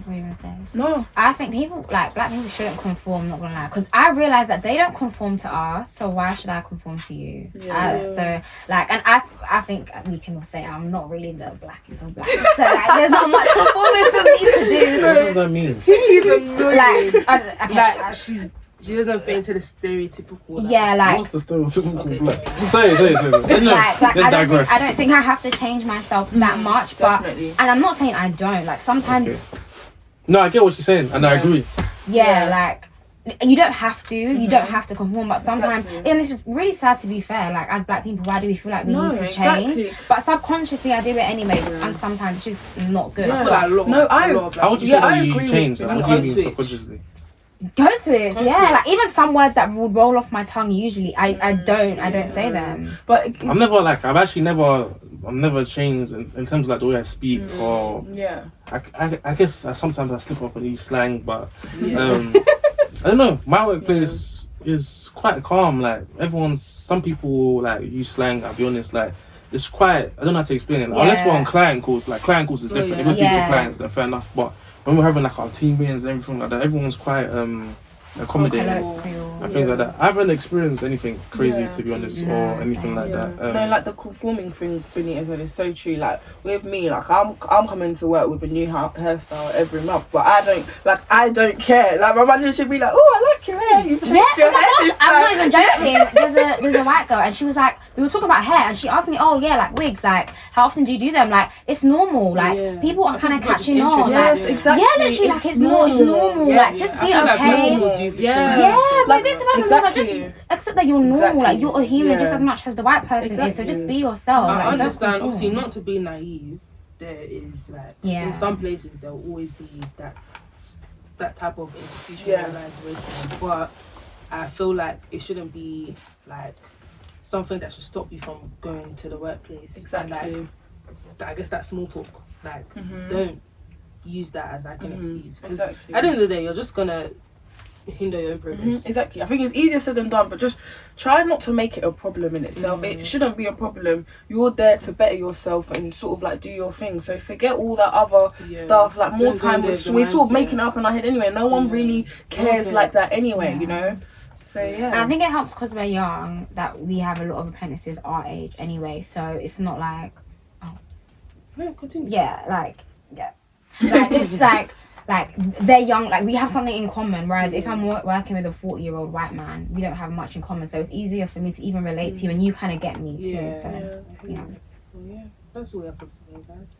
What are you gonna say? No. I think people, like, black people shouldn't conform, not gonna lie. Because I realise that they don't conform to us, so why should I conform to you? So, like, and I think we can say I'm not really the blackest of black. So, like, there's not much conforming for me to do. What does that mean? Timmy's annoying. Like, she doesn't fit into the stereotypical. What's the stereotypical black? Say it. No, like let's digress. I don't think I have to change myself that much, definitely. and I'm not saying I don't. Like, sometimes, No, I get what you're saying, and I agree. like, you don't have to. You don't have to conform, but sometimes, and it's really sad to be fair. Like, as black people, why do we feel like we need to change? But subconsciously, I do it anyway, and sometimes it's just not good. How would you say that you change? with What do you mean subconsciously? Go to it, like, even some words that would roll off my tongue usually, I don't say them. But I've never changed in terms of like the way I speak or I guess sometimes I slip up and use slang, but I don't know. My workplace is quite calm. Like some people like use slang. I'll be honest, like it's quite. I don't know how to explain it. Like, unless we're on client calls, like client calls is different. If we're speaking to clients, then fair enough. But when we're having like our team meetings and everything like that, everyone's quite accommodating and things like that. I haven't experienced anything crazy to be honest, or anything like that. No, like the conforming thing, Benita said, is so true. Like with me, like I'm coming to work with a new hairstyle every month, but I don't care. Like my manager should be like, oh, I like your hair. You changed your hair this time. I'm not even joking. There's a white girl, and she was like, we were talking about hair, and she asked me, oh yeah, like wigs, like how often do you do them? Like it's normal. Like people are kind of catching on. Yes, like, exactly. Yeah, literally, like it's normal. Like just be okay. But this just accept that you're normal, like you're a human just as much as the white person is, so just be yourself. I like, understand, obviously not to be naive, there is like in some places there will always be that type of institutionalized racism, but I feel like it shouldn't be like something that should stop you from going to the workplace. Exactly. And, like, I guess that small talk, like don't use that as like an excuse. Exactly. At the end of the day, you're just gonna hinder your own progress. Exactly. I think it's easier said than done, but just try not to make it a problem in itself. It shouldn't be a problem. You're there to better yourself and sort of like do your thing. So forget all that other stuff. Like more time, we're sort of making it up in our head anyway. No one really cares like that anyway, you know? So and I think it helps because we're young that we have a lot of apprentices our age anyway. So it's not like, continue. Like it's like they're young, like we have something in common, whereas if I'm working with a 40-year-old white man, we don't have much in common, so it's easier for me to even relate to you and you kind of get me too. That's all we have to say, guys.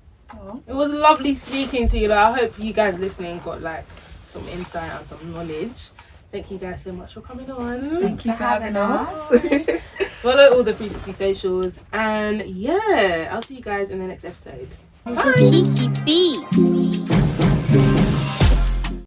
It was lovely speaking to you. Like, I hope you guys listening got like some insight and some knowledge. Thank you guys so much for coming on. Thank you for having us. Follow all the 360 socials, and I'll see you guys in the next episode. Bye. Kiki Beats.